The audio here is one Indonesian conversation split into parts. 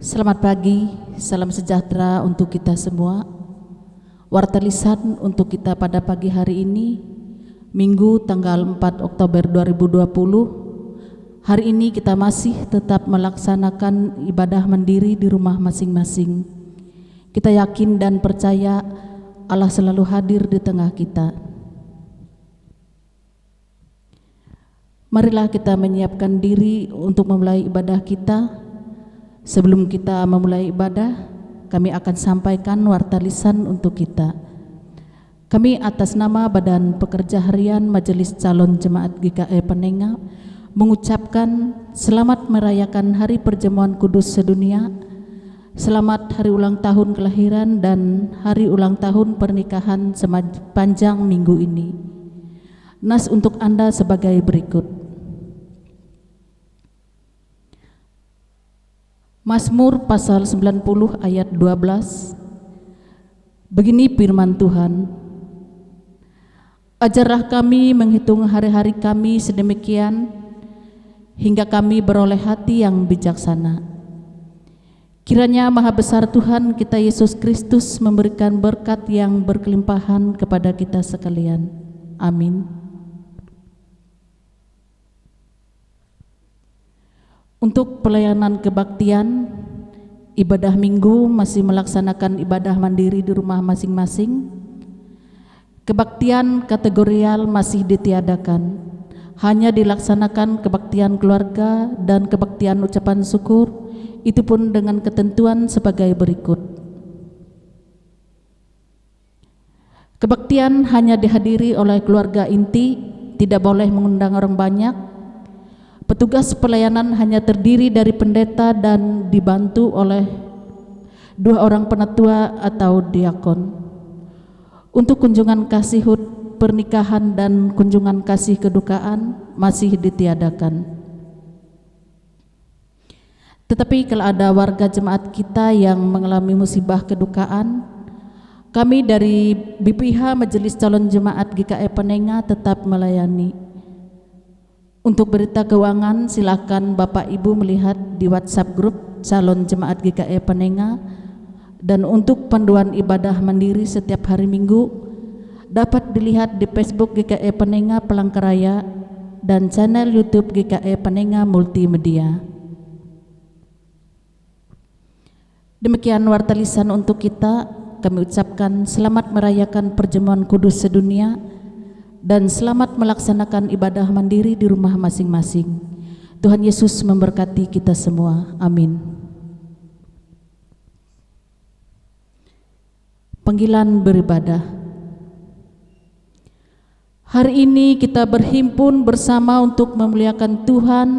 Selamat pagi, salam sejahtera untuk kita semua. Warta lisan untuk kita pada pagi hari ini, Minggu tanggal 4 Oktober 2020. Hari ini kita masih tetap melaksanakan ibadah mandiri di rumah masing-masing. Kita yakin dan percaya Allah selalu hadir di tengah kita. Marilah kita menyiapkan diri untuk memulai ibadah kita. Sebelum kita memulai ibadah, kami akan sampaikan warta lisan untuk kita. Kami atas nama Badan Pekerja Harian Majelis Calon Jemaat GKE Penenga mengucapkan selamat merayakan Hari Perjamuan Kudus Sedunia, selamat hari ulang tahun kelahiran dan hari ulang tahun pernikahan sepanjang minggu ini. Nas untuk Anda sebagai berikut. Mazmur pasal 90 ayat 12. Begini firman Tuhan, ajarlah kami menghitung hari-hari kami sedemikian hingga kami beroleh hati yang bijaksana. Kiranya Maha Besar Tuhan kita Yesus Kristus memberikan berkat yang berkelimpahan kepada kita sekalian. Amin. Untuk pelayanan kebaktian, ibadah minggu masih melaksanakan ibadah mandiri di rumah masing-masing. Kebaktian kategorial masih ditiadakan, hanya dilaksanakan kebaktian keluarga dan kebaktian ucapan syukur, itu pun dengan ketentuan sebagai berikut. Kebaktian hanya dihadiri oleh keluarga inti, tidak boleh mengundang orang banyak. Petugas pelayanan hanya terdiri dari pendeta dan dibantu oleh 2 orang penatua atau diakon. Untuk kunjungan kasih hut pernikahan dan kunjungan kasih kedukaan masih ditiadakan. Tetapi kalau ada warga jemaat kita yang mengalami musibah kedukaan, kami dari BPH Majelis Calon Jemaat GKE Penenga tetap melayani. Untuk berita keuangan silakan Bapak Ibu melihat di WhatsApp grup Calon Jemaat GKE Penenga, dan untuk panduan ibadah mandiri setiap hari Minggu dapat dilihat di Facebook GKE Penenga Palangkaraya dan channel YouTube GKE Penenga Multimedia. Demikian warta lisan untuk kita. Kami ucapkan selamat merayakan Perjamuan Kudus Sedunia dan selamat melaksanakan ibadah mandiri di rumah masing-masing. Tuhan Yesus memberkati kita semua. Amin. Panggilan beribadah. Hari ini kita berhimpun bersama untuk memuliakan Tuhan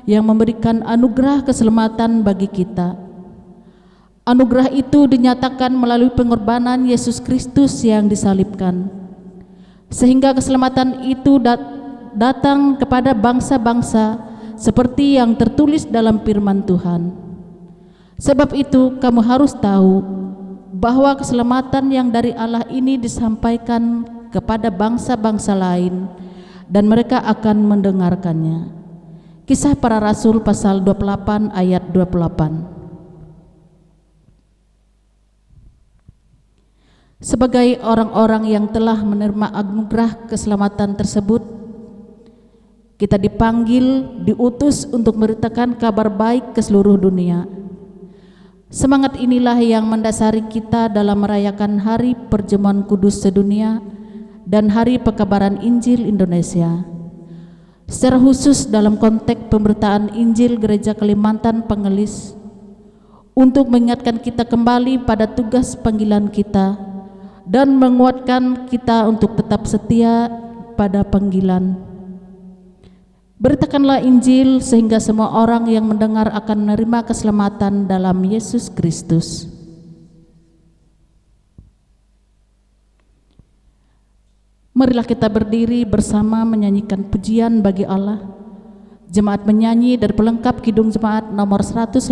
yang memberikan anugerah keselamatan bagi kita. Anugerah itu dinyatakan melalui pengorbanan Yesus Kristus yang disalibkan, sehingga keselamatan itu datang kepada bangsa-bangsa seperti yang tertulis dalam firman Tuhan. Sebab itu kamu harus tahu bahwa keselamatan yang dari Allah ini disampaikan kepada bangsa-bangsa lain dan mereka akan mendengarkannya. Kisah Para Rasul pasal 28 ayat 28. Sebagai orang-orang yang telah menerima anugerah keselamatan tersebut, kita dipanggil, diutus untuk memberitakan kabar baik ke seluruh dunia. Semangat inilah yang mendasari kita dalam merayakan Hari Perjamuan Kudus Sedunia dan Hari Pekabaran Injil Indonesia. Secara khusus dalam konteks pemberitaan Injil Gereja Kalimantan Pengelis, untuk mengingatkan kita kembali pada tugas panggilan kita dan menguatkan kita untuk tetap setia pada panggilan. Beritakanlah Injil sehingga semua orang yang mendengar akan menerima keselamatan dalam Yesus Kristus. Marilah kita berdiri bersama menyanyikan pujian bagi Allah. Jemaat menyanyi dari pelengkap Kidung Jemaat nomor 183,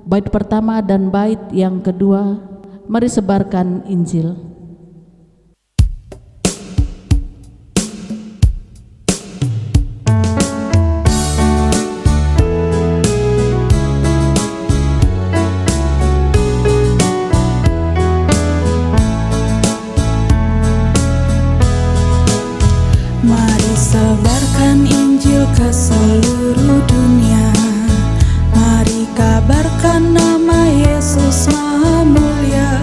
bait pertama dan bait yang kedua. Mari sebarkan Injil. ke seluruh dunia. Mari kabarkan nama Yesus Maha Mulia.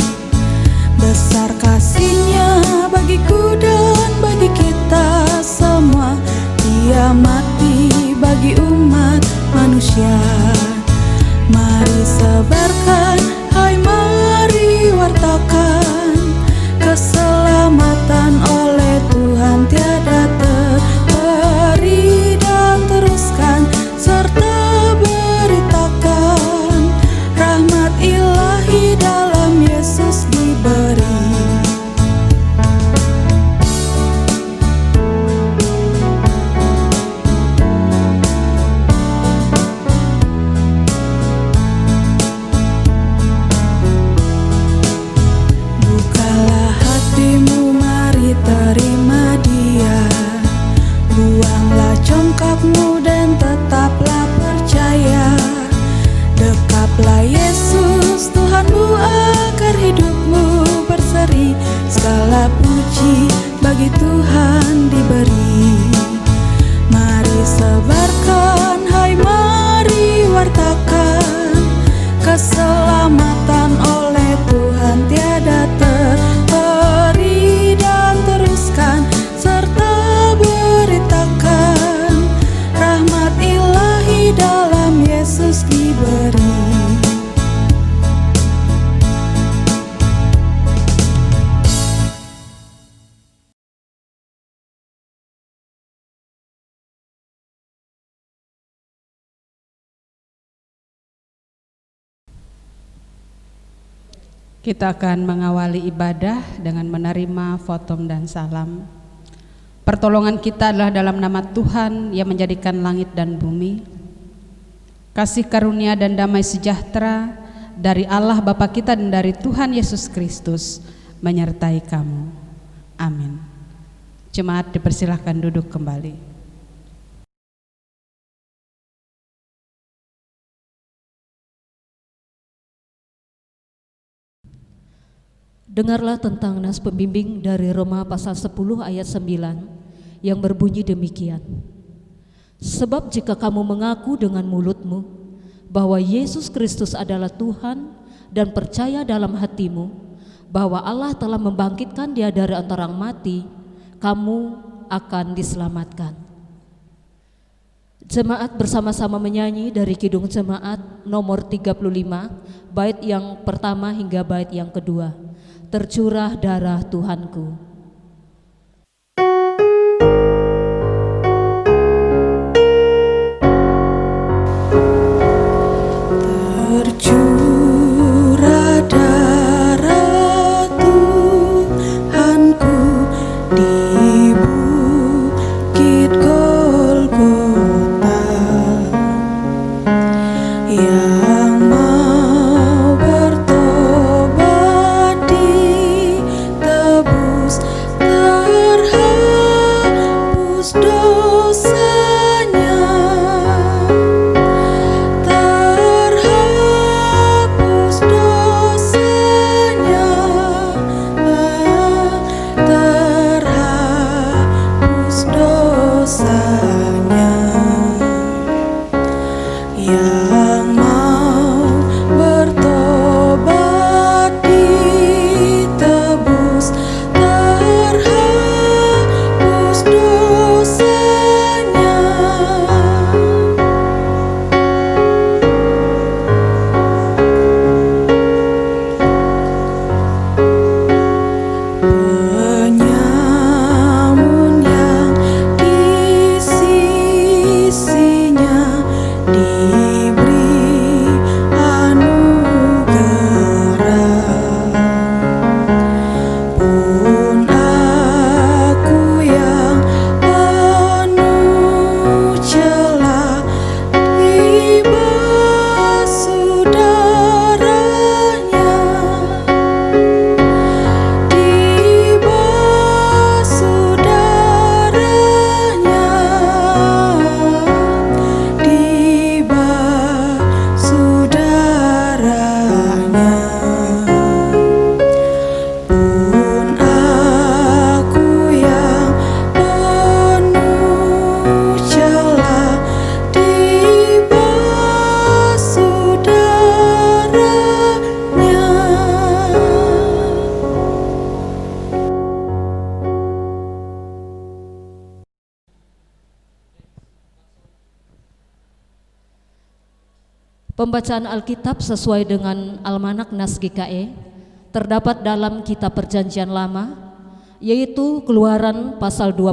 Besar kasih-Nya bagiku dan bagi kita semua. Dia mati bagi umat manusia. Mari sebarkan, hai mari wartakan, keselamatan oleh Tuhan tiada terperi. Dan teruskan serta beritakan, rahmat ilahi dalam Yesus diberi. Bukalah hatimu, mari terima Dia. Buanglah congkakmu dan tetaplah percaya. Dekaplah Yesus Tuhanmu agar hidupmu berseri. Segala puji bagi Tuhan diberi. Mari sebarkan, hai mari wartakan, keselamatan oleh Tuhan tiada terperi. Dan teruskan serta beritakan, rahmat ilahi dalam Yesus diberi. Kita akan mengawali ibadah dengan menerima fotom dan salam. Pertolongan kita adalah dalam nama Tuhan yang menjadikan langit dan bumi. Kasih karunia dan damai sejahtera dari Allah Bapa kita dan dari Tuhan Yesus Kristus menyertai kamu. Amin. Jemaat dipersilahkan duduk kembali. Dengarlah tentang nas pembimbing dari Roma pasal 10 ayat 9 yang berbunyi demikian. Sebab jika kamu mengaku dengan mulutmu bahwa Yesus Kristus adalah Tuhan dan percaya dalam hatimu bahwa Allah telah membangkitkan Dia dari antara orang mati, kamu akan diselamatkan. Jemaat bersama-sama menyanyi dari Kidung Jemaat nomor 35, bait yang pertama hingga bait yang kedua. Tercurah darah Tuhanku. Tercurah darah Tuhanku di bukit Golgota. Yang mau bertobat ditebus Pembacaan Alkitab sesuai dengan Almanak Nas GKE terdapat dalam Kitab Perjanjian Lama, yaitu Keluaran pasal 20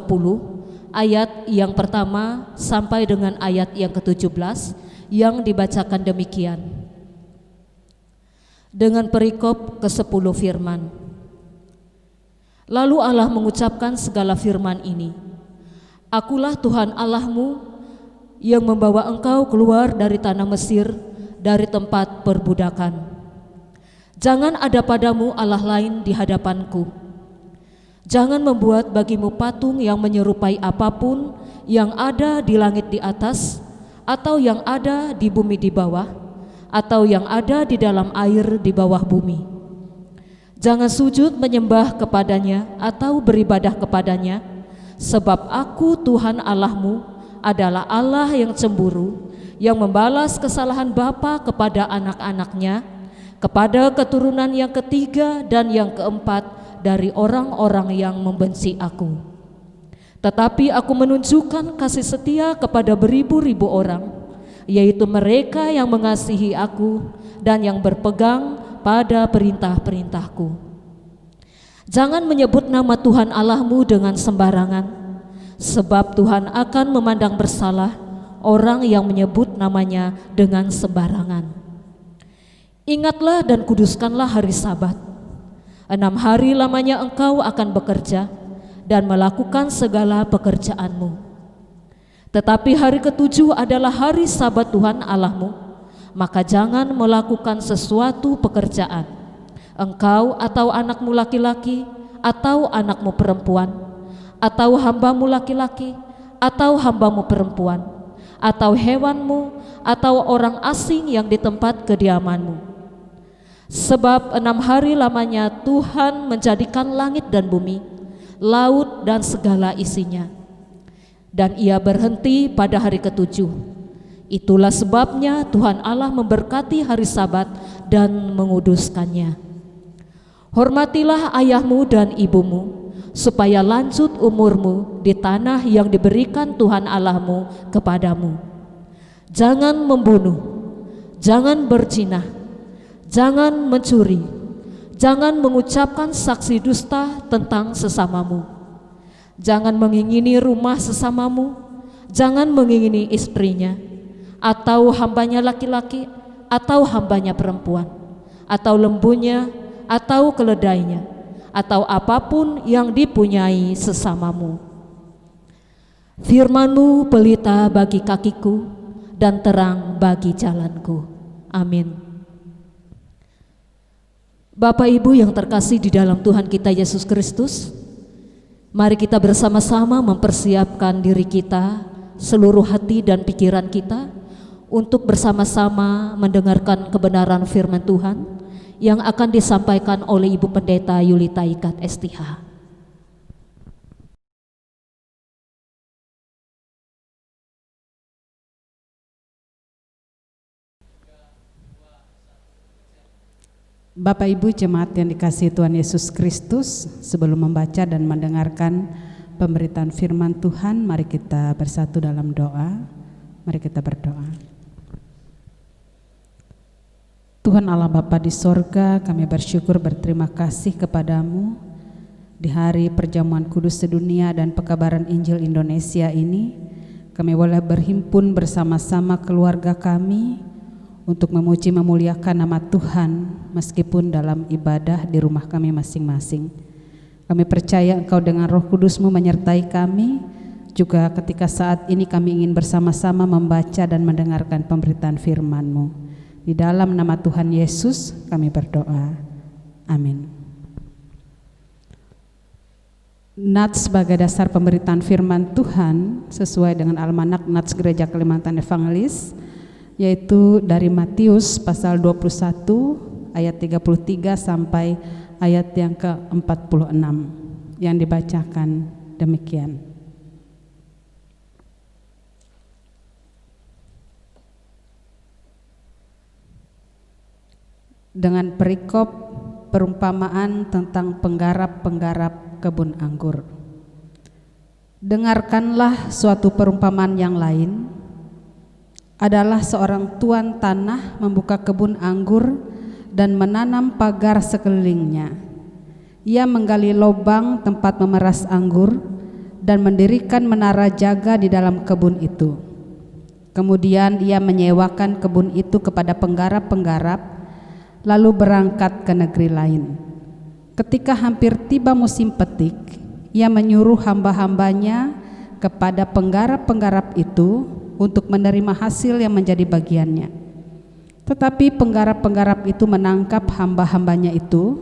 ayat yang pertama sampai dengan ayat yang ke-17 yang dibacakan demikian. Dengan perikop ke-10 firman. Lalu Allah mengucapkan segala firman ini, Akulah Tuhan Allahmu yang membawa engkau keluar dari tanah Mesir, dari tempat perbudakan. Jangan ada padamu Allah lain di hadapanku. Jangan membuat bagimu patung yang menyerupai apapun yang ada di langit di atas, atau yang ada di bumi di bawah, atau yang ada di dalam air di bawah bumi. Jangan sujud menyembah kepadanya atau beribadah kepadanya, sebab Aku Tuhan Allahmu adalah Allah yang cemburu, yang membalas kesalahan bapa kepada anak-anaknya, kepada keturunan yang ketiga dan yang keempat dari orang-orang yang membenci Aku. Tetapi Aku menunjukkan kasih setia kepada beribu-ribu orang, yaitu mereka yang mengasihi Aku dan yang berpegang pada perintah-perintahku. Jangan menyebut nama Tuhan Allahmu dengan sembarangan, sebab Tuhan akan memandang bersalah orang yang menyebut namanya dengan sembarangan. Ingatlah dan kuduskanlah hari Sabat. 6 hari lamanya engkau akan bekerja dan melakukan segala pekerjaanmu. Tetapi hari ke-7 adalah hari Sabat Tuhan Allahmu, maka jangan melakukan sesuatu pekerjaan, engkau atau anakmu laki-laki atau anakmu perempuan, atau hambamu laki-laki atau hambamu perempuan, atau hewanmu, atau orang asing yang di tempat kediamanmu. Sebab 6 hari lamanya Tuhan menjadikan langit dan bumi, laut dan segala isinya, dan Ia berhenti pada hari ke-7. Itulah sebabnya Tuhan Allah memberkati hari Sabat dan menguduskannya. Hormatilah ayahmu dan ibumu, supaya lanjut umurmu di tanah yang diberikan Tuhan Allahmu kepadamu. Jangan membunuh, jangan berzina, jangan mencuri, jangan mengucapkan saksi dusta tentang sesamamu, jangan mengingini rumah sesamamu, jangan mengingini istrinya, atau hambanya laki-laki, atau hambanya perempuan, atau lembunya, atau keledainya, atau apapun yang dipunyai sesamamu. Firman-Mu pelita bagi kakiku dan terang bagi jalanku. Amin. Bapak Ibu yang terkasih di dalam Tuhan kita Yesus Kristus, mari kita bersama-sama mempersiapkan diri kita, seluruh hati dan pikiran kita untuk bersama-sama mendengarkan kebenaran firman Tuhan yang akan disampaikan oleh Ibu Pendeta Yulita Ikat STH. Bapak Ibu jemaat yang dikasihi Tuhan Yesus Kristus, sebelum membaca dan mendengarkan pemberitaan firman Tuhan, mari kita bersatu dalam doa. Mari kita berdoa. Tuhan Allah Bapa di sorga, kami bersyukur berterima kasih kepadamu di hari perjamuan kudus sedunia dan pekabaran Injil Indonesia ini. Kami boleh berhimpun bersama-sama keluarga kami untuk memuji memuliakan nama Tuhan meskipun dalam ibadah di rumah kami masing-masing. Kami percaya Engkau dengan Roh Kudus-Mu menyertai kami, juga ketika saat ini kami ingin bersama-sama membaca dan mendengarkan pemberitaan firman-Mu. Di dalam nama Tuhan Yesus kami berdoa. Amin. Nats sebagai dasar pemberitaan firman Tuhan sesuai dengan Almanak Nats Gereja Kalimantan Evangelis, yaitu dari Matius pasal 21 ayat 33 sampai ayat yang ke-46 yang dibacakan demikian. Dengan perikop perumpamaan tentang penggarap-penggarap kebun anggur. Dengarkanlah suatu perumpamaan yang lain. adalah seorang tuan tanah membuka kebun anggur dan menanam pagar sekelilingnya. Ia menggali lubang tempat memeras anggur dan mendirikan menara jaga di dalam kebun itu. Kemudian ia menyewakan kebun itu kepada penggarap-penggarap, lalu berangkat ke negeri lain. Ketika hampir tiba musim petik, ia menyuruh hamba-hambanya kepada penggarap-penggarap itu untuk menerima hasil yang menjadi bagiannya. Tetapi penggarap-penggarap itu menangkap hamba-hambanya itu.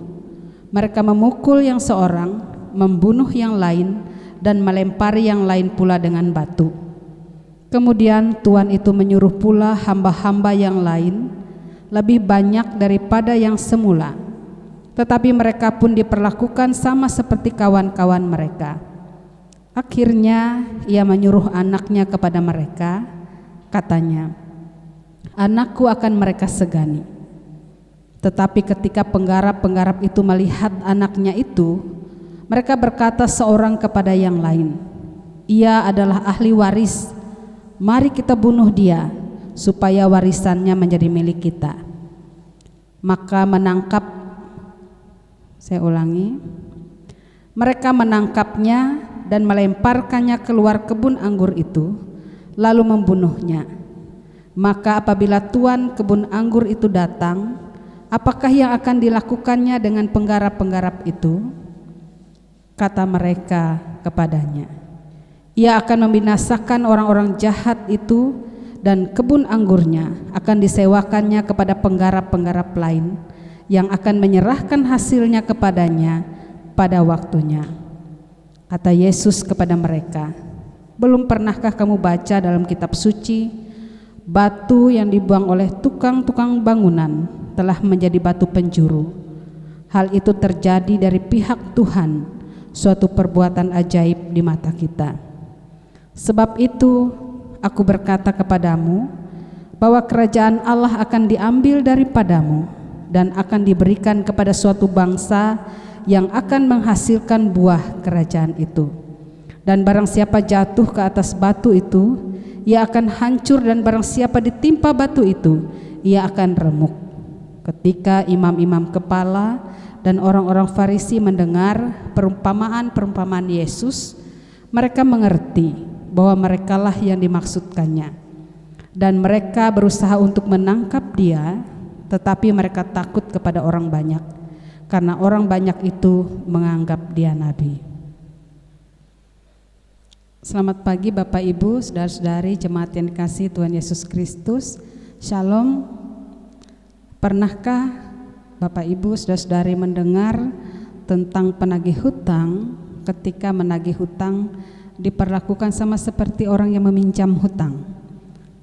Mereka memukul yang seorang, membunuh yang lain, dan melempari yang lain pula dengan batu. Kemudian tuan itu menyuruh pula hamba-hamba yang lain, lebih banyak daripada yang semula. Tetapi mereka pun diperlakukan sama seperti kawan-kawan mereka. Akhirnya ia menyuruh anaknya kepada mereka, katanya, "Anakku akan mereka segani." Tetapi ketika penggarap-penggarap itu melihat anaknya itu, mereka berkata seorang kepada yang lain, "Ia adalah ahli waris, mari kita bunuh dia, supaya warisannya menjadi milik kita." Maka mereka menangkapnya dan melemparkannya keluar kebun anggur itu, lalu membunuhnya. Maka apabila tuan kebun anggur itu datang, apakah yang akan dilakukannya dengan penggarap-penggarap itu? Kata mereka kepadanya, "Ia akan membinasakan orang-orang jahat itu, dan kebun anggurnya akan disewakannya kepada penggarap-penggarap lain yang akan menyerahkan hasilnya kepadanya pada waktunya." Kata Yesus kepada mereka, "Belum pernahkah kamu baca dalam kitab suci, batu yang dibuang oleh tukang-tukang bangunan telah menjadi batu penjuru? Hal itu terjadi dari pihak Tuhan, suatu perbuatan ajaib di mata kita. Sebab itu aku berkata kepadamu bahwa kerajaan Allah akan diambil daripadamu dan akan diberikan kepada suatu bangsa yang akan menghasilkan buah kerajaan itu. Dan barang siapa jatuh ke atas batu itu, ia akan hancur, dan barang siapa ditimpa batu itu, ia akan remuk." Ketika imam-imam kepala dan orang-orang Farisi mendengar perumpamaan-perumpamaan Yesus, mereka mengerti bahwa merekalah yang dimaksudkannya, dan mereka berusaha untuk menangkap dia, tetapi mereka takut kepada orang banyak, karena orang banyak itu menganggap dia nabi. Selamat pagi Bapak Ibu, saudara-saudari jemaat yang dikasihi Tuhan Yesus Kristus. Shalom. Pernahkah Bapak Ibu, saudara-saudari mendengar tentang penagih hutang? Ketika menagih hutang diperlakukan sama seperti orang yang meminjam hutang,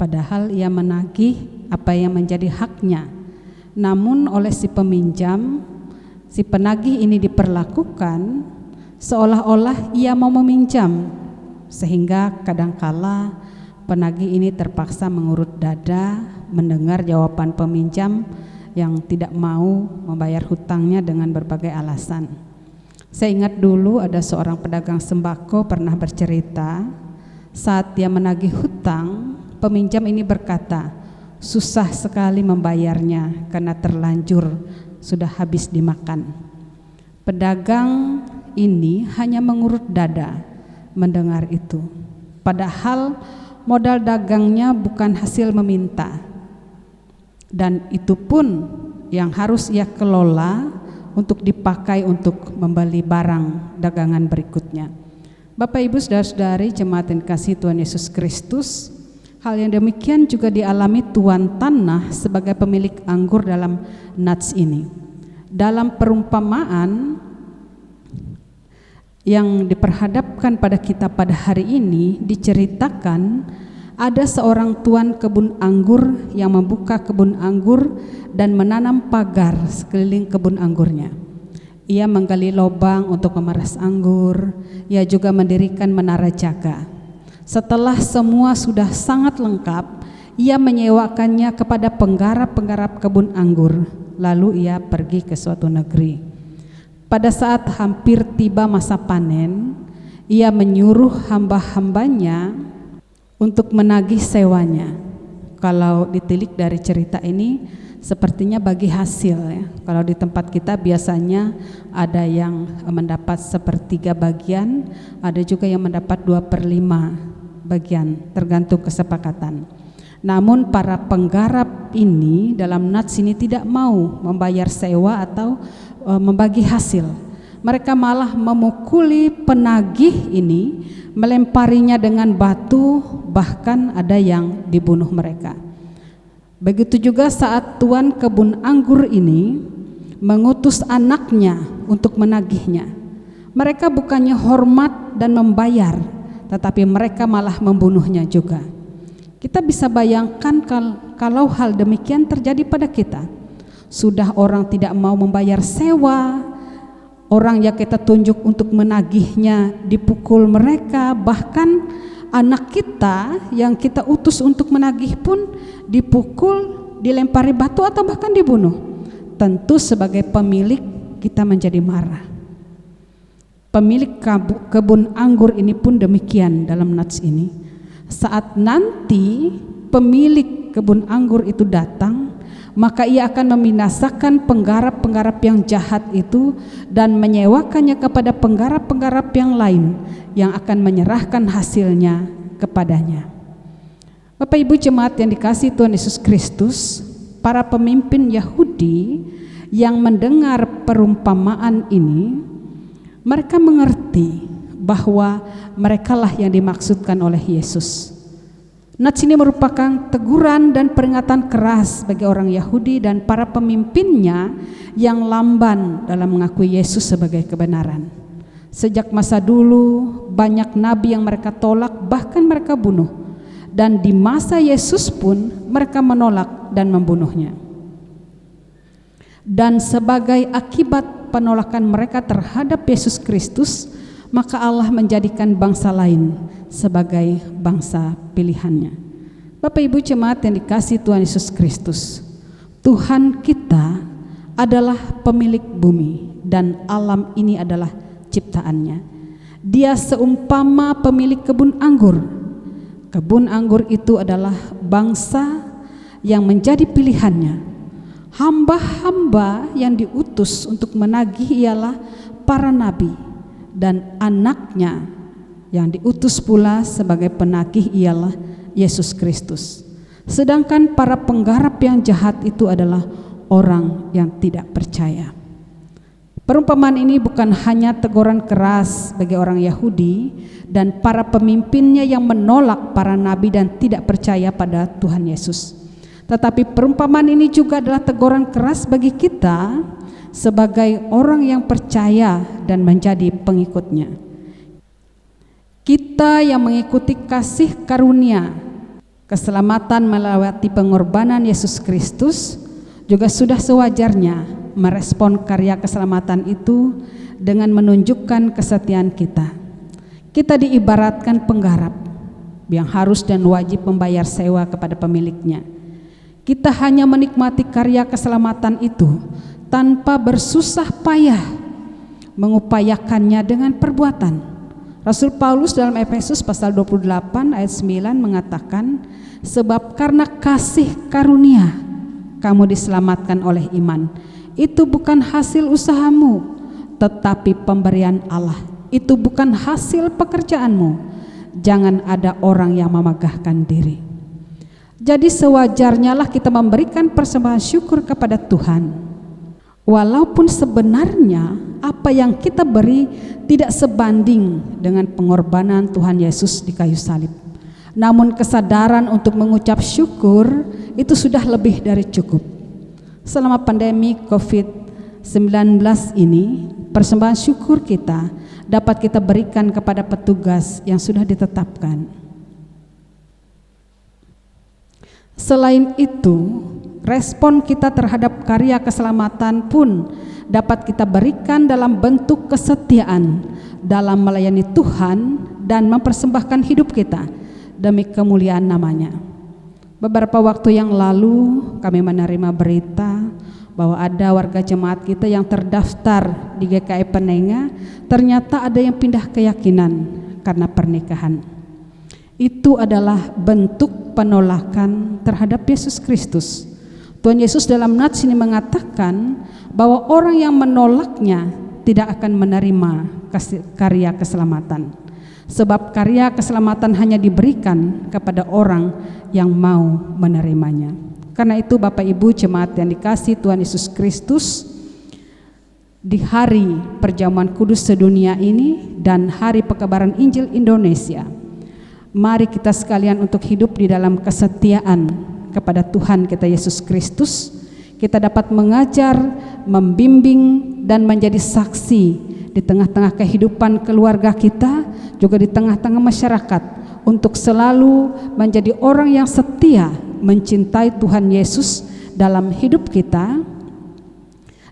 padahal ia menagih apa yang menjadi haknya. Namun oleh si peminjam, si penagih ini diperlakukan seolah-olah ia mau meminjam, sehingga kadangkala penagih ini terpaksa mengurut dada mendengar jawaban peminjam yang tidak mau membayar hutangnya dengan berbagai alasan. Saya ingat dulu ada seorang pedagang sembako pernah bercerita, saat dia menagih hutang, peminjam ini berkata, susah sekali membayarnya karena terlanjur sudah habis dimakan. Pedagang ini hanya mengurut dada mendengar itu, padahal modal dagangnya bukan hasil meminta, dan itu pun yang harus ia kelola untuk dipakai untuk membeli barang dagangan berikutnya. Bapak Ibu saudara-saudari jemaat yang dikasihi Tuhan Yesus Kristus, hal yang demikian juga dialami tuan tanah sebagai pemilik anggur dalam nats ini. Dalam perumpamaan yang diperhadapkan pada kita pada hari ini, diceritakan ada seorang tuan kebun anggur yang membuka kebun anggur dan menanam pagar sekeliling kebun anggurnya. Ia menggali lubang untuk memeras anggur. Ia juga mendirikan menara jaga. Setelah semua sudah sangat lengkap, ia menyewakannya kepada penggarap-penggarap kebun anggur. Lalu ia pergi ke suatu negeri. Pada saat hampir tiba masa panen, ia menyuruh hamba-hambanya untuk menagih sewanya. kalau ditilik dari cerita ini sepertinya bagi hasil ya. Kalau di tempat kita biasanya ada yang mendapat 1/3 bagian, ada juga yang mendapat 2/5 bagian, tergantung kesepakatan. Namun para penggarap ini dalam nats ini tidak mau membayar sewa atau membagi hasil. Mereka malah memukuli penagih ini, melemparinya dengan batu, bahkan ada yang dibunuh mereka. Begitu juga saat tuan kebun anggur ini mengutus anaknya untuk menagihnya. Mereka bukannya hormat dan membayar, tetapi mereka malah membunuhnya juga. Kita bisa bayangkan kalau hal demikian terjadi pada kita. Sudah orang tidak mau membayar sewa, orang yang kita tunjuk untuk menagihnya dipukul mereka, bahkan anak kita yang kita utus untuk menagih pun dipukul, dilempari batu atau bahkan dibunuh. Tentu sebagai pemilik kita menjadi marah. Pemilik kebun anggur ini pun demikian dalam nats ini. Saat nanti pemilik kebun anggur itu datang, maka ia akan membinasakan penggarap-penggarap yang jahat itu dan menyewakannya kepada penggarap-penggarap yang lain yang akan menyerahkan hasilnya kepadanya. Bapak Ibu jemaat yang dikasihi Tuhan Yesus Kristus, para pemimpin Yahudi yang mendengar perumpamaan ini, mereka mengerti bahwa merekalah yang dimaksudkan oleh Yesus. Nats ini merupakan teguran dan peringatan keras bagi orang Yahudi dan para pemimpinnya yang lamban dalam mengakui Yesus sebagai kebenaran. Sejak masa dulu banyak nabi yang mereka tolak, bahkan mereka bunuh. Dan di masa Yesus pun mereka menolak dan membunuhnya. Dan sebagai akibat penolakan mereka terhadap Yesus Kristus, maka Allah menjadikan bangsa lain sebagai bangsa pilihannya. Bapak Ibu jemaat yang dikasihi Tuhan Yesus Kristus, Tuhan kita adalah pemilik bumi dan alam ini adalah ciptaannya. Dia seumpama pemilik kebun anggur. Kebun anggur itu adalah bangsa yang menjadi pilihannya. Hamba-hamba yang diutus untuk menagih ialah para nabi, dan anaknya yang diutus pula sebagai penagih ialah Yesus Kristus. Sedangkan para penggarap yang jahat itu adalah orang yang tidak percaya. Perumpamaan ini bukan hanya teguran keras bagi orang Yahudi dan para pemimpinnya yang menolak para nabi dan tidak percaya pada Tuhan Yesus, tetapi perumpamaan ini juga adalah teguran keras bagi kita sebagai orang yang percaya dan menjadi pengikutnya. Kita yang mengikuti kasih karunia keselamatan melewati pengorbanan Yesus Kristus juga sudah sewajarnya merespon karya keselamatan itu dengan menunjukkan kesetiaan kita. Kita diibaratkan penggarap yang harus dan wajib membayar sewa kepada pemiliknya. Kita hanya menikmati karya keselamatan itu tanpa bersusah payah mengupayakannya dengan perbuatan. Rasul Paulus dalam Efesus pasal 28 ayat 9 mengatakan, sebab karena kasih karunia kamu diselamatkan oleh iman. Itu bukan hasil usahamu, tetapi pemberian Allah. Itu bukan hasil pekerjaanmu. Jangan ada orang yang memegahkan diri. Jadi sewajarnya lah kita memberikan persembahan syukur kepada Tuhan. Walaupun sebenarnya apa yang kita beri tidak sebanding dengan pengorbanan Tuhan Yesus di kayu salib. Namun kesadaran untuk mengucap syukur itu sudah lebih dari cukup. Selama pandemi COVID-19 ini, persembahan syukur kita dapat kita berikan kepada petugas yang sudah ditetapkan. Selain itu, respon kita terhadap karya keselamatan pun dapat kita berikan dalam bentuk kesetiaan dalam melayani Tuhan dan mempersembahkan hidup kita demi kemuliaan namanya. Beberapa waktu yang lalu kami menerima berita bahwa ada warga jemaat kita yang terdaftar di GKI Penenga, ternyata ada yang pindah keyakinan karena pernikahan. Itu adalah bentuk penolakan terhadap Yesus Kristus. Tuhan Yesus dalam nats ini mengatakan bahwa orang yang menolaknya tidak akan menerima karya keselamatan. Sebab karya keselamatan hanya diberikan kepada orang yang mau menerimanya. Karena itu Bapak Ibu jemaat yang dikasihi Tuhan Yesus Kristus, di hari perjamuan kudus sedunia ini dan hari pekabaran Injil Indonesia, mari kita sekalian untuk hidup di dalam kesetiaan kepada Tuhan kita Yesus Kristus. Kita dapat mengajar, membimbing, dan menjadi saksi di tengah-tengah kehidupan keluarga kita, juga di tengah-tengah masyarakat, untuk selalu menjadi orang yang setia mencintai Tuhan Yesus dalam hidup kita.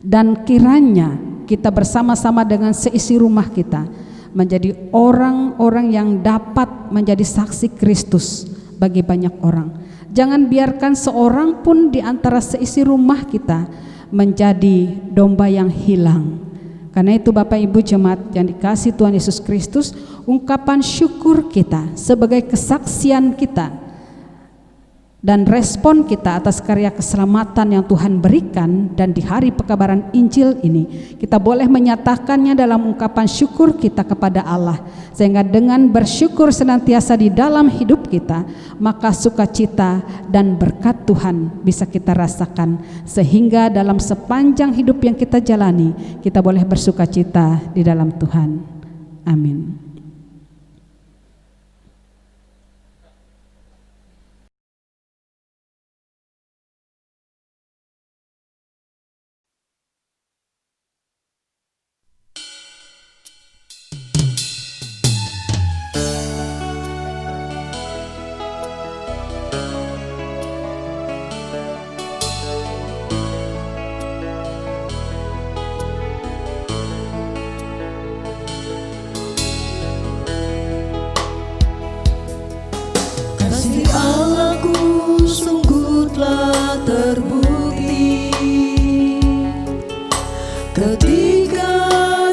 Dan kiranya kita bersama-sama dengan seisi rumah kita menjadi orang-orang yang dapat menjadi saksi Kristus bagi banyak orang. Jangan biarkan seorang pun di antara seisi rumah kita menjadi domba yang hilang. Karena itu Bapak Ibu jemaat yang dikasihi Tuhan Yesus Kristus, ungkapan syukur kita sebagai kesaksian kita dan respon kita atas karya keselamatan yang Tuhan berikan, dan di hari pekabaran Injil ini kita boleh menyatakannya dalam ungkapan syukur kita kepada Allah, sehingga dengan bersyukur senantiasa di dalam hidup kita, maka sukacita dan berkat Tuhan bisa kita rasakan, sehingga dalam sepanjang hidup yang kita jalani kita boleh bersukacita di dalam Tuhan. Amin. Kasih Allahku sungguh telah terbukti ketika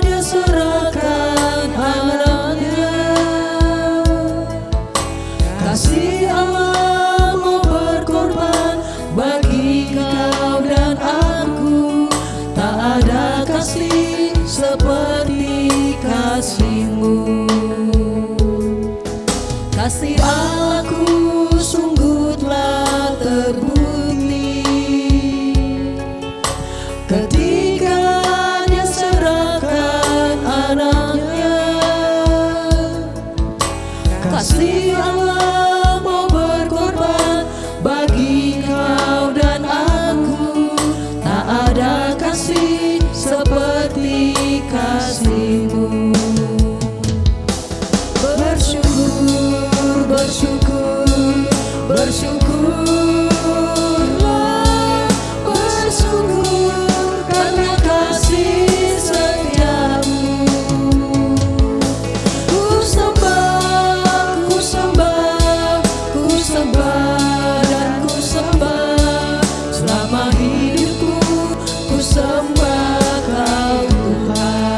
Dia serahkan anaknya. Kasih Allah mau berkorban bagi kau dan aku. Tak ada kasih seperti kasih-Mu. Kasih Allahku sungguh telah terbukti ketika Dia serahkan anaknya. Kasih Allah mau berkorban bagi kau dan aku. Tak ada kasih seperti kasih-Mu. Bersyukurlah, bersyukur karena kasih setiamu. Ku sembah, ku sembah, ku sembah dan ku sembah. Selama hidupku ku sembah Kau Tuhan.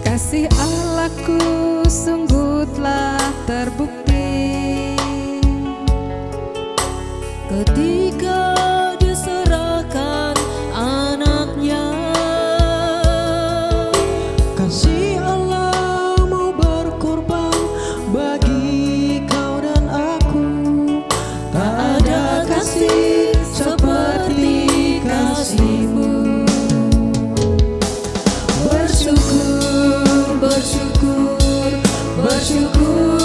Kasih Allahku sungguh telah terbukti Ketika Dia serahkan anaknya. Kasih Allah mau berkorban bagi kau dan aku. Tak ada kasih seperti kasih-Mu. Bersyukur, bersyukur, bersyukur.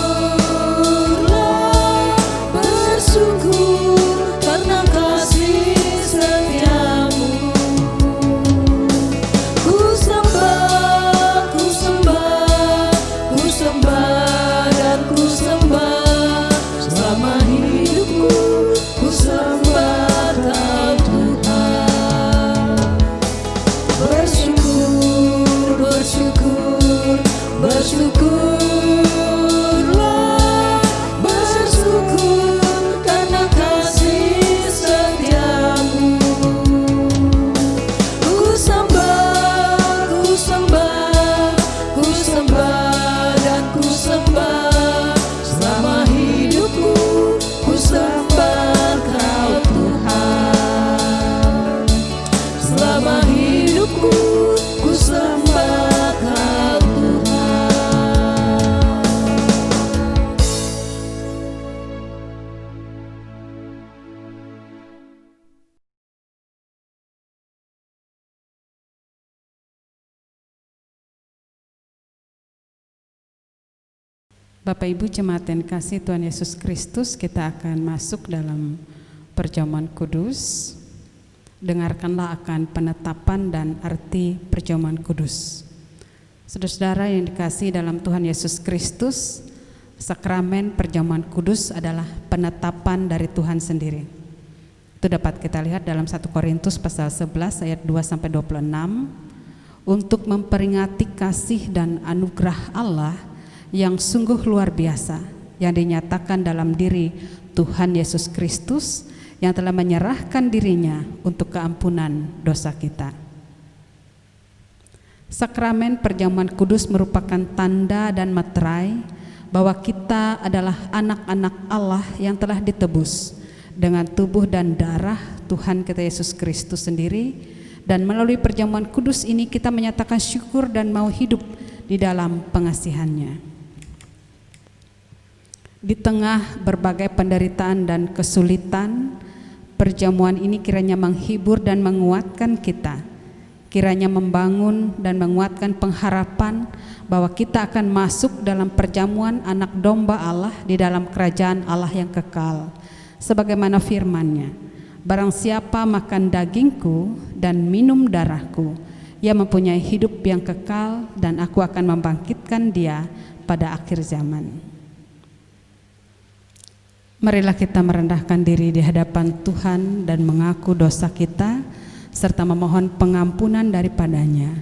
Bapak Ibu jemaat yang kasih Tuhan Yesus Kristus, kita akan masuk dalam perjamuan kudus. Dengarkanlah akan penetapan dan arti perjamuan kudus. Saudara-saudara yang dikasih dalam Tuhan Yesus Kristus, sakramen perjamuan kudus adalah penetapan dari Tuhan sendiri. Itu dapat kita lihat dalam 1 Korintus pasal 11 ayat 2-26. Untuk memperingati kasih dan anugerah Allah yang sungguh luar biasa yang dinyatakan dalam diri Tuhan Yesus Kristus yang telah menyerahkan dirinya untuk keampunan dosa kita. Sakramen perjamuan kudus merupakan tanda dan meterai bahwa kita adalah anak-anak Allah yang telah ditebus dengan tubuh dan darah Tuhan kita Yesus Kristus sendiri, dan melalui perjamuan kudus ini kita menyatakan syukur dan mau hidup di dalam pengasihannya. Di tengah berbagai penderitaan dan kesulitan, perjamuan ini kiranya menghibur dan menguatkan kita, kiranya membangun dan menguatkan pengharapan bahwa kita akan masuk dalam perjamuan anak domba Allah di dalam kerajaan Allah yang kekal. Sebagaimana firman-Nya, barang siapa makan dagingku dan minum darahku, ia mempunyai hidup yang kekal, dan aku akan membangkitkan dia pada akhir zaman. Marilah kita merendahkan diri di hadapan Tuhan dan mengaku dosa kita serta memohon pengampunan daripadanya.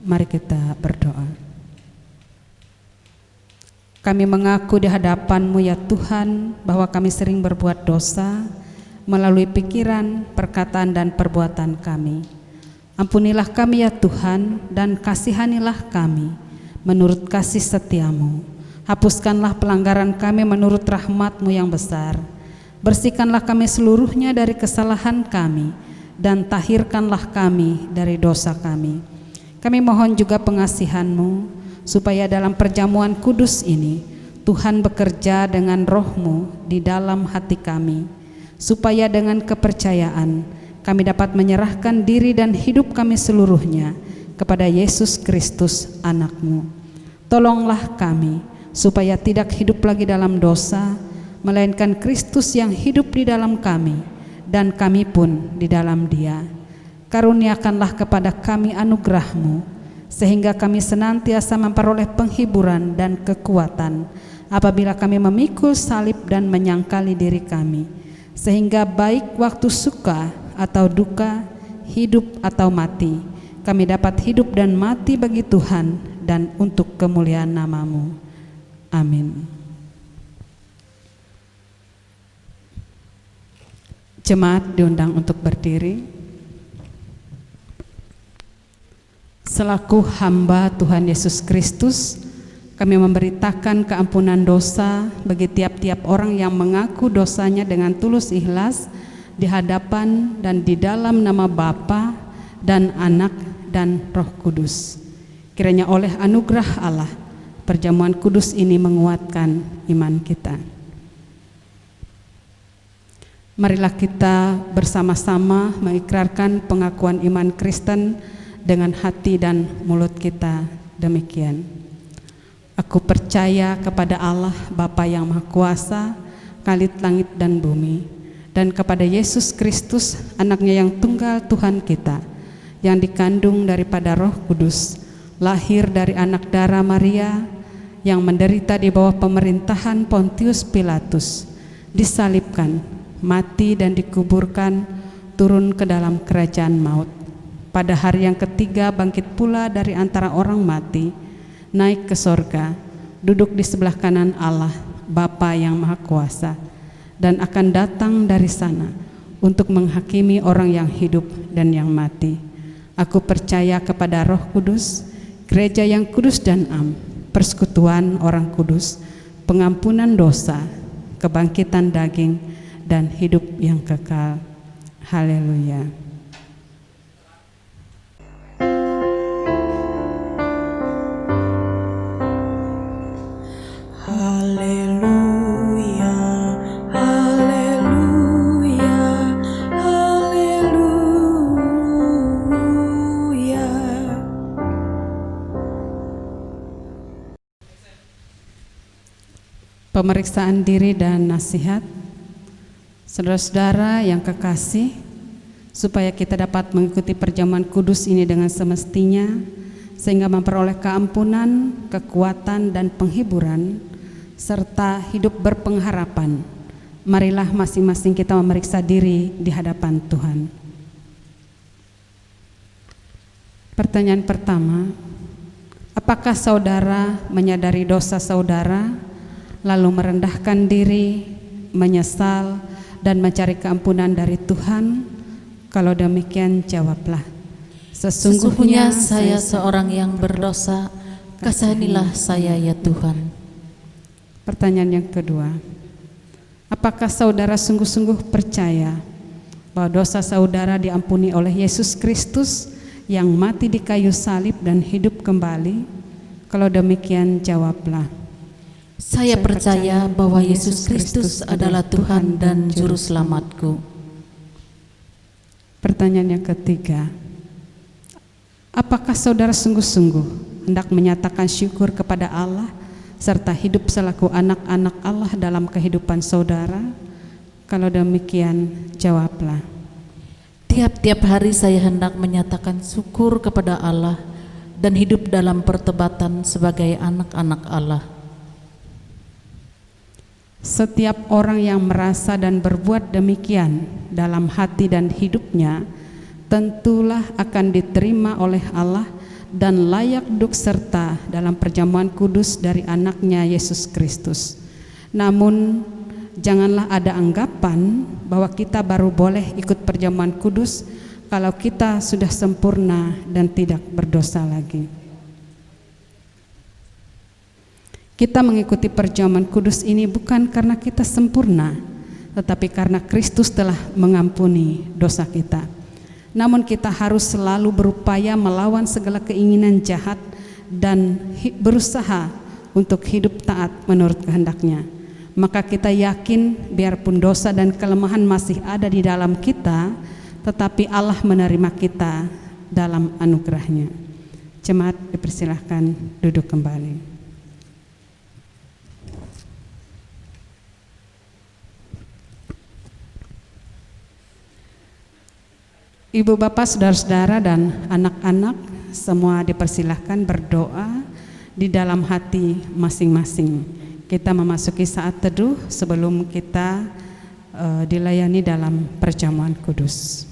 Mari kita berdoa. Kami mengaku di hadapan-Mu ya Tuhan bahwa kami sering berbuat dosa melalui pikiran, perkataan dan perbuatan kami. Ampunilah kami ya Tuhan dan kasihanilah kami menurut kasih setia-Mu. Hapuskanlah pelanggaran kami menurut rahmat-Mu yang besar. Bersihkanlah kami seluruhnya dari kesalahan kami, dan tahirkanlah kami dari dosa kami. Kami mohon juga pengasihan-Mu, supaya dalam perjamuan kudus ini Tuhan bekerja dengan Roh-Mu di dalam hati kami, supaya dengan kepercayaan kami dapat menyerahkan diri dan hidup kami seluruhnya kepada Yesus Kristus anak-Mu. Tolonglah kami supaya tidak hidup lagi dalam dosa, melainkan Kristus yang hidup di dalam kami, dan kami pun di dalam Dia. Karuniakanlah kepada kami anugerah-Mu, sehingga kami senantiasa memperoleh penghiburan dan kekuatan apabila kami memikul salib dan menyangkali diri kami, sehingga baik waktu suka atau duka, hidup atau mati, kami dapat hidup dan mati bagi Tuhan dan untuk kemuliaan nama-Mu. Amin. Jemaat diundang untuk berdiri. Selaku hamba Tuhan Yesus Kristus, kami memberitakan keampunan dosa bagi tiap-tiap orang yang mengaku dosanya dengan tulus ikhlas di hadapan dan di dalam nama Bapa dan Anak dan Roh Kudus. Kiranya oleh anugerah Allah, perjamuan kudus ini menguatkan iman kita. Marilah kita bersama-sama mengikrarkan pengakuan iman Kristen dengan hati dan mulut kita demikian. Aku percaya kepada Allah Bapa yang Maha Kuasa, Khalid langit dan bumi, dan kepada Yesus Kristus, Anaknya yang tunggal Tuhan kita, yang dikandung daripada Roh Kudus, lahir dari anak darah Maria, yang menderita di bawah pemerintahan Pontius Pilatus, disalibkan, mati dan dikuburkan, turun ke dalam kerajaan maut. Pada hari yang ketiga bangkit pula dari antara orang mati, naik ke sorga, duduk di sebelah kanan Allah, Bapa yang Maha Kuasa, dan akan datang dari sana untuk menghakimi orang yang hidup dan yang mati. Aku percaya kepada Roh Kudus, gereja yang kudus dan am, persekutuan orang kudus, pengampunan dosa, kebangkitan daging, dan hidup yang kekal. Haleluya. Haleluya, haleluya, haleluya. Pemeriksaan diri dan nasihat. Saudara-saudara yang kekasih, supaya kita dapat mengikuti perjamuan kudus ini dengan semestinya, sehingga memperoleh keampunan, kekuatan, dan penghiburan, serta hidup berpengharapan, marilah masing-masing kita memeriksa diri di hadapan Tuhan. Pertanyaan pertama, apakah saudara menyadari dosa saudara, lalu merendahkan diri, menyesal, dan mencari keampunan dari Tuhan? Kalau demikian, jawablah, Sesungguhnya saya seorang yang berdosa, kasihanilah saya ya Tuhan. Pertanyaan yang kedua, apakah saudara sungguh-sungguh percaya bahwa dosa saudara diampuni oleh Yesus Kristus yang mati di kayu salib dan hidup kembali? Kalau demikian, jawablah, Saya percaya bahwa Yesus Kristus adalah Tuhan dan Juru Selamatku. Pertanyaan yang ketiga, apakah saudara sungguh-sungguh hendak menyatakan syukur kepada Allah serta hidup selaku anak-anak Allah dalam kehidupan saudara? Kalau demikian, jawablah, Tiap-tiap hari saya hendak menyatakan syukur kepada Allah dan hidup dalam pertobatan sebagai anak-anak Allah. Setiap orang yang merasa dan berbuat demikian dalam hati dan hidupnya tentulah akan diterima oleh Allah dan layak duduk serta dalam perjamuan kudus dari anaknya Yesus Kristus. Namun janganlah ada anggapan bahwa kita baru boleh ikut perjamuan kudus kalau kita sudah sempurna dan tidak berdosa lagi. Kita mengikuti perjamuan kudus ini bukan karena kita sempurna, tetapi karena Kristus telah mengampuni dosa kita. Namun kita harus selalu berupaya melawan segala keinginan jahat dan berusaha untuk hidup taat menurut kehendak-Nya. Maka kita yakin biarpun dosa dan kelemahan masih ada di dalam kita, tetapi Allah menerima kita dalam anugerah-Nya. Jemaat dipersilahkan duduk kembali. Ibu bapak, saudara-saudara, dan anak-anak semua dipersilahkan berdoa di dalam hati masing-masing. Kita memasuki saat teduh sebelum kita dilayani dalam perjamuan kudus.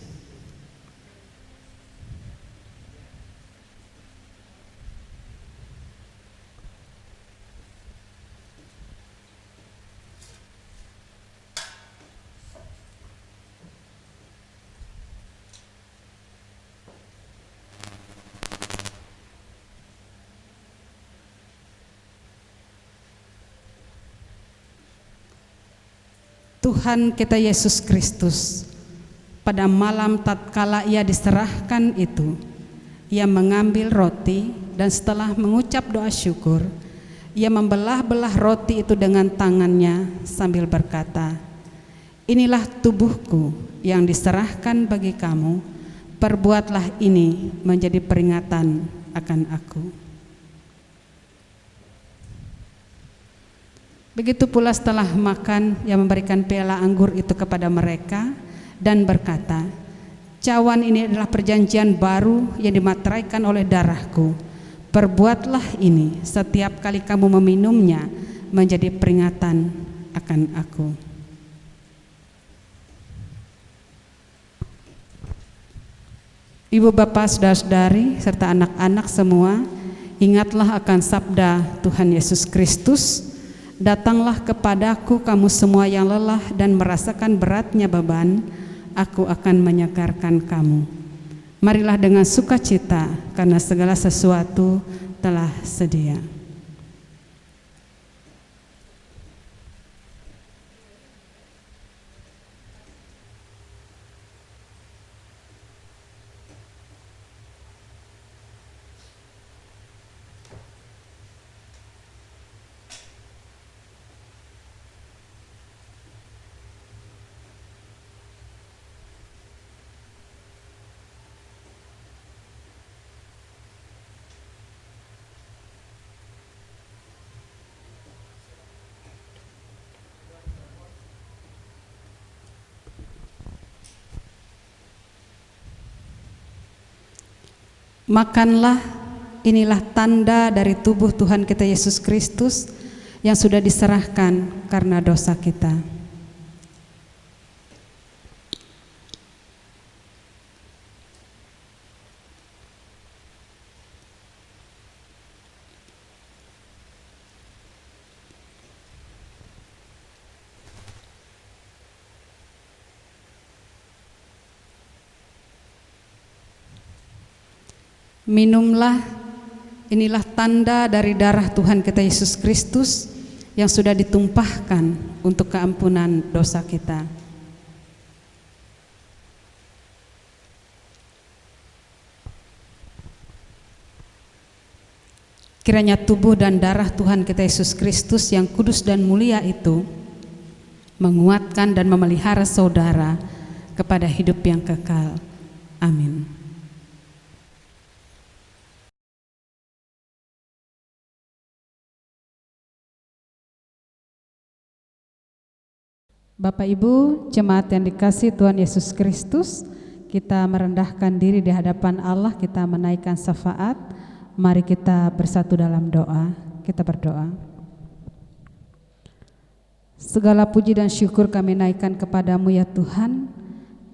Tuhan kita Yesus Kristus, pada malam tatkala Ia diserahkan itu, Ia mengambil roti dan setelah mengucap doa syukur, Ia membelah-belah roti itu dengan tangannya sambil berkata, "Inilah tubuhku yang diserahkan bagi kamu, perbuatlah ini menjadi peringatan akan aku." Begitu pula setelah makan, Ia memberikan piala anggur itu kepada mereka dan berkata, "Cawan ini adalah perjanjian baru yang dimateraikan oleh darahku. Perbuatlah ini setiap kali kamu meminumnya menjadi peringatan akan aku." Ibu bapak, saudara-saudari, serta anak-anak semua, ingatlah akan sabda Tuhan Yesus Kristus, "Datanglah kepadaku kamu semua yang lelah dan merasakan beratnya beban, aku akan menyegarkan kamu." Marilah dengan sukacita, karena segala sesuatu telah sedia. Makanlah, inilah tanda dari tubuh Tuhan kita Yesus Kristus yang sudah diserahkan karena dosa kita. Minumlah, inilah tanda dari darah Tuhan kita Yesus Kristus yang sudah ditumpahkan untuk keampunan dosa kita. Kiranya tubuh dan darah Tuhan kita Yesus Kristus yang kudus dan mulia itu menguatkan dan memelihara saudara kepada hidup yang kekal. Amin. Bapak Ibu, jemaat yang dikasihi Tuhan Yesus Kristus, kita merendahkan diri di hadapan Allah, kita menaikkan syafaat. Mari kita bersatu dalam doa. Kita berdoa. Segala puji dan syukur kami naikkan kepadamu ya Tuhan,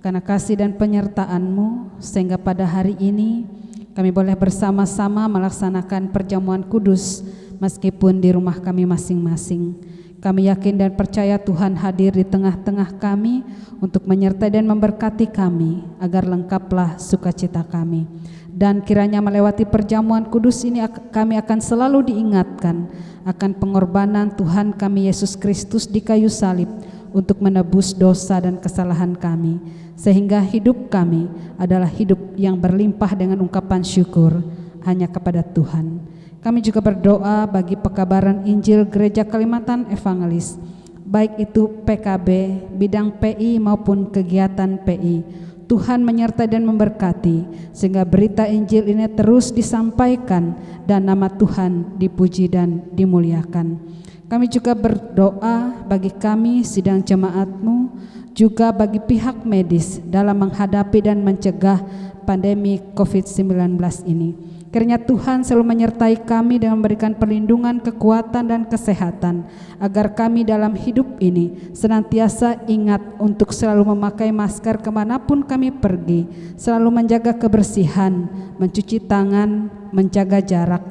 karena kasih dan penyertaan-Mu, sehingga pada hari ini kami boleh bersama-sama melaksanakan perjamuan kudus meskipun di rumah kami masing-masing. Kami yakin dan percaya Tuhan hadir di tengah-tengah kami untuk menyertai dan memberkati kami agar lengkaplah sukacita kami. Dan kiranya melewati perjamuan kudus ini kami akan selalu diingatkan akan pengorbanan Tuhan kami Yesus Kristus di kayu salib untuk menebus dosa dan kesalahan kami, sehingga hidup kami adalah hidup yang berlimpah dengan ungkapan syukur hanya kepada Tuhan. Kami juga berdoa bagi pekabaran Injil Gereja Kalimantan Evangelis, baik itu PKB, bidang PI maupun kegiatan PI. Tuhan menyertai dan memberkati sehingga berita Injil ini terus disampaikan dan nama Tuhan dipuji dan dimuliakan. Kami juga berdoa bagi kami sidang jemaat-Mu, juga bagi pihak medis dalam menghadapi dan mencegah pandemi COVID-19 ini. Kiranya Tuhan selalu menyertai kami dengan memberikan perlindungan, kekuatan dan kesehatan, agar kami dalam hidup ini senantiasa ingat untuk selalu memakai masker kemanapun kami pergi, selalu menjaga kebersihan, mencuci tangan, menjaga jarak.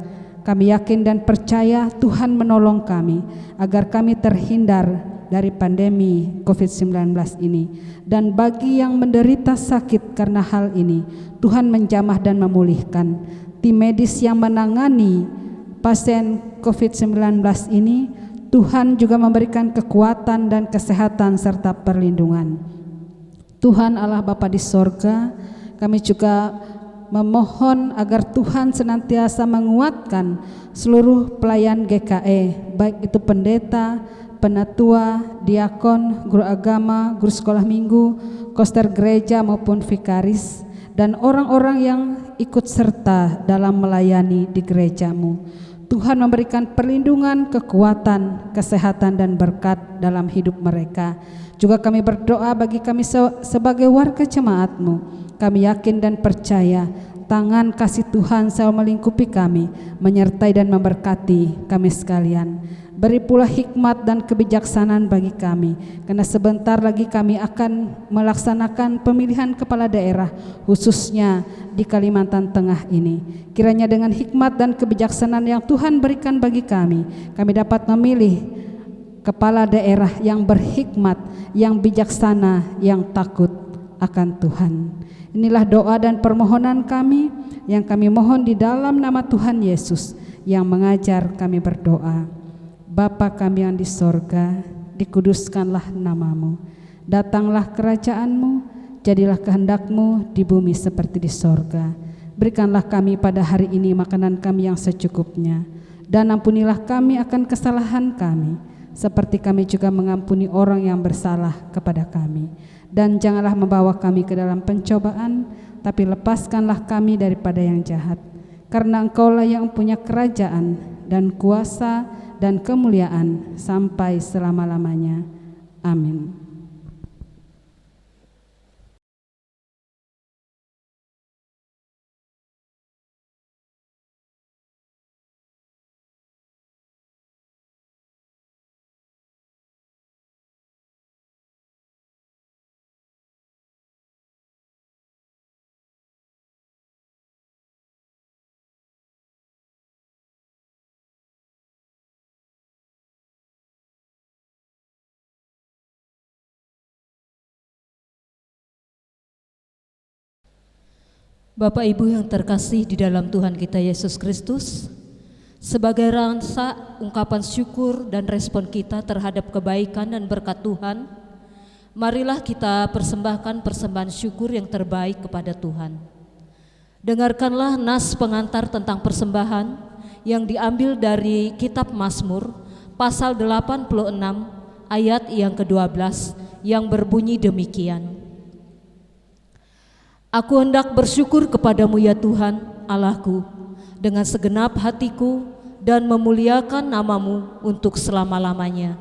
Kami yakin dan percaya Tuhan menolong kami agar kami terhindar dari pandemi COVID-19 ini. Dan bagi yang menderita sakit karena hal ini, Tuhan menjamah dan memulihkan. Tim medis yang menangani pasien COVID-19 ini, Tuhan juga memberikan kekuatan dan kesehatan serta perlindungan. Tuhan Allah Bapa di sorga, kami juga memohon agar Tuhan senantiasa menguatkan seluruh pelayan GKE, baik itu pendeta, penatua, diakon, guru agama, guru sekolah minggu, koster gereja maupun vikaris, dan orang-orang yang ikut serta dalam melayani di gereja-Mu. Tuhan memberikan perlindungan, kekuatan, kesehatan dan berkat dalam hidup mereka. Juga kami berdoa bagi kami sebagai warga jemaat-Mu. Kami yakin dan percaya tangan kasih Tuhan selalu melingkupi kami, menyertai dan memberkati kami sekalian. Beri pula hikmat dan kebijaksanaan bagi kami, karena sebentar lagi kami akan melaksanakan pemilihan kepala daerah, khususnya di Kalimantan Tengah ini. Kiranya dengan hikmat dan kebijaksanaan yang Tuhan berikan bagi kami dapat memilih kepala daerah yang berhikmat, yang bijaksana, yang takut akan Tuhan. Inilah doa dan permohonan kami yang kami mohon di dalam nama Tuhan Yesus yang mengajar kami berdoa. Bapa kami yang di sorga, dikuduskanlah nama-Mu. Datanglah kerajaan-Mu, jadilah kehendak-Mu di bumi seperti di sorga. Berikanlah kami pada hari ini makanan kami yang secukupnya, dan ampunilah kami akan kesalahan kami, seperti kami juga mengampuni orang yang bersalah kepada kami. Dan janganlah membawa kami ke dalam pencobaan, tapi lepaskanlah kami daripada yang jahat. Karena Engkaulah yang punya kerajaan dan kuasa dan kemuliaan sampai selama-lamanya. Amin. Bapak Ibu yang terkasih di dalam Tuhan kita Yesus Kristus, sebagai rasa ungkapan syukur dan respon kita terhadap kebaikan dan berkat Tuhan, marilah kita persembahkan persembahan syukur yang terbaik kepada Tuhan. Dengarkanlah nas pengantar tentang persembahan yang diambil dari kitab Mazmur pasal 86 ayat yang ke-12 yang berbunyi demikian. Aku hendak bersyukur kepadamu ya Tuhan Allahku dengan segenap hatiku dan memuliakan namamu untuk selama-lamanya.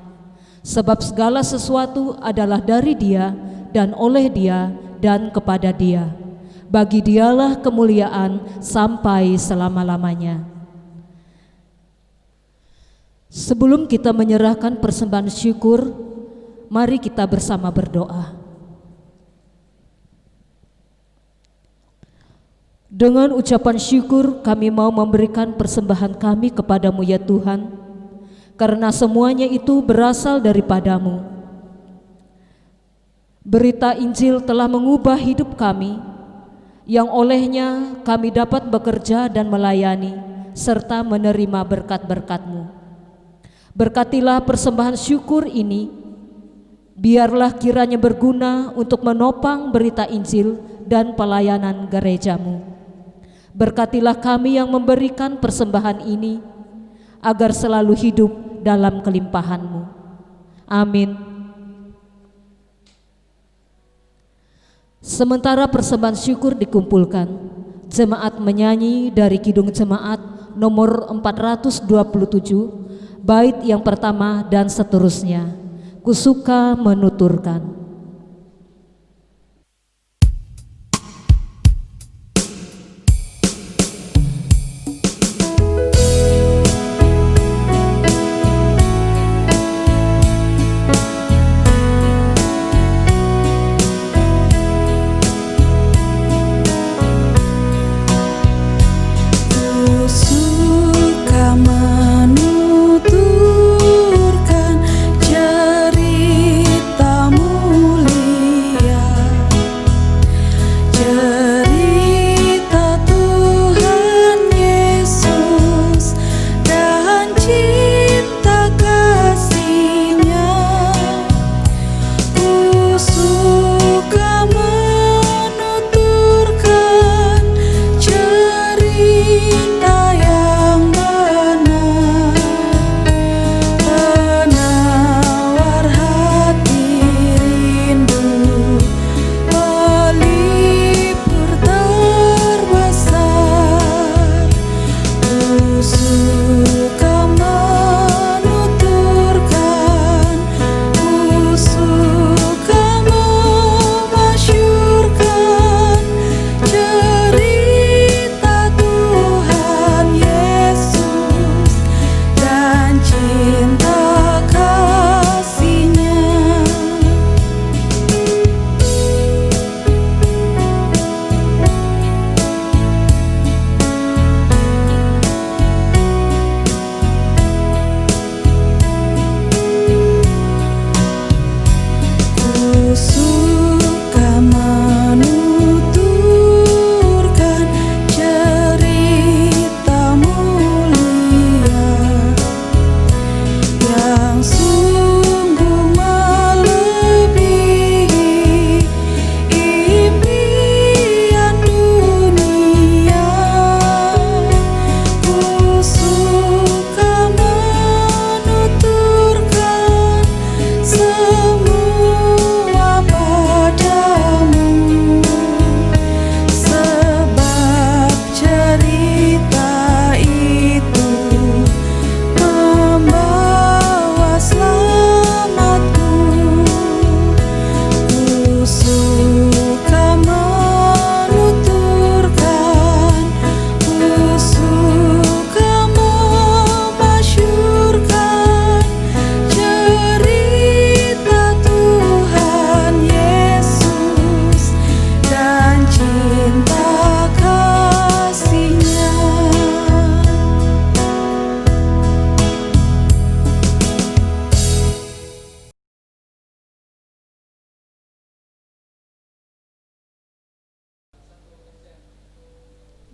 Sebab segala sesuatu adalah dari Dia dan oleh Dia dan kepada Dia. Bagi Dialah kemuliaan sampai selama-lamanya. Sebelum kita menyerahkan persembahan syukur, mari kita bersama berdoa. Dengan ucapan syukur kami mau memberikan persembahan kami kepadamu ya Tuhan, karena semuanya itu berasal daripadamu. Berita Injil telah mengubah hidup kami, yang olehnya kami dapat bekerja dan melayani, serta menerima berkat-berkat-Mu. Berkatilah persembahan syukur ini, biarlah kiranya berguna untuk menopang berita Injil dan pelayanan gereja-Mu. Berkatilah kami yang memberikan persembahan ini, agar selalu hidup dalam kelimpahan-Mu. Amin. Sementara persembahan syukur dikumpulkan, jemaat menyanyi dari Kidung Jemaat nomor 427, bait yang pertama dan seterusnya. Kusuka menuturkan. Menuturkan ceritamu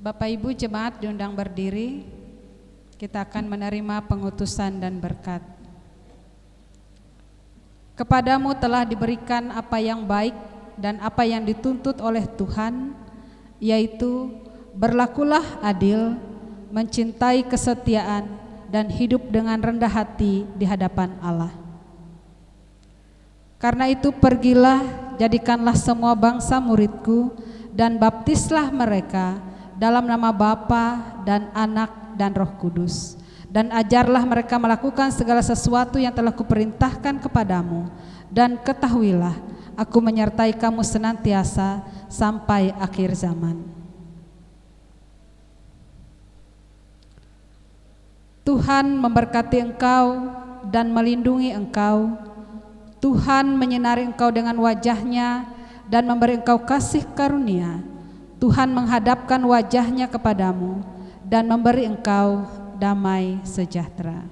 Bapak Ibu jemaat diundang berdiri. Kita akan menerima pengutusan dan berkat. Kepadamu telah diberikan apa yang baik dan apa yang dituntut oleh Tuhan, yaitu berlakulah adil, mencintai kesetiaan, dan hidup dengan rendah hati di hadapan Allah. Karena itu pergilah, jadikanlah semua bangsa muridku, dan baptislah mereka dalam nama Bapa dan Anak dan Roh Kudus, dan ajarlah mereka melakukan segala sesuatu yang telah kuperintahkan kepadamu, dan ketahuilah, aku menyertai kamu senantiasa sampai akhir zaman. Tuhan memberkati engkau dan melindungi engkau. Tuhan menyinari engkau dengan wajah-Nya dan memberi engkau kasih karunia. Tuhan menghadapkan wajah-Nya kepadamu dan memberi engkau damai sejahtera.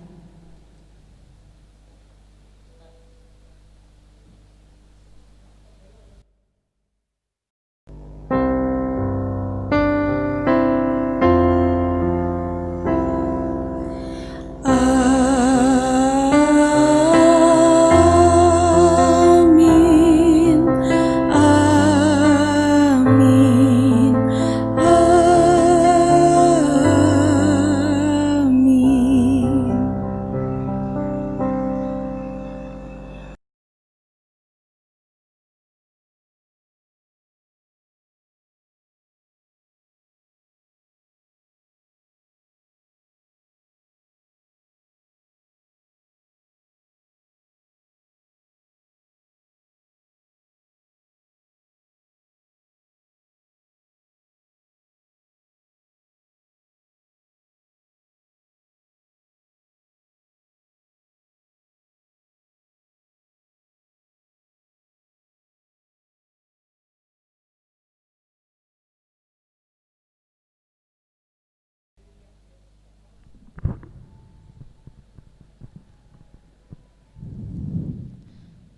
Amin, amin, amin.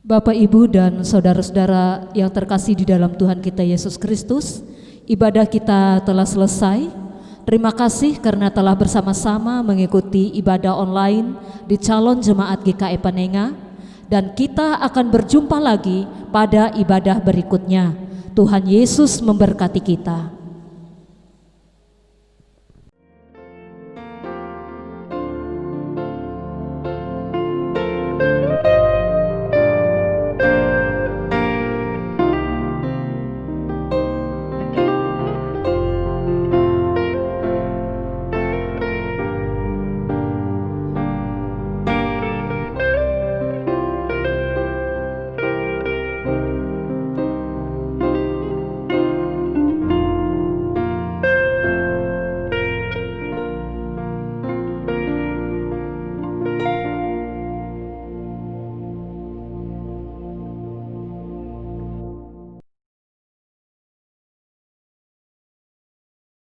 Bapak, Ibu, dan saudara-saudara yang terkasih di dalam Tuhan kita Yesus Kristus, ibadah kita telah selesai. Terima kasih karena telah bersama-sama mengikuti ibadah online di Calon Jemaat GKI Panenga, dan kita akan berjumpa lagi pada ibadah berikutnya. Tuhan Yesus memberkati kita.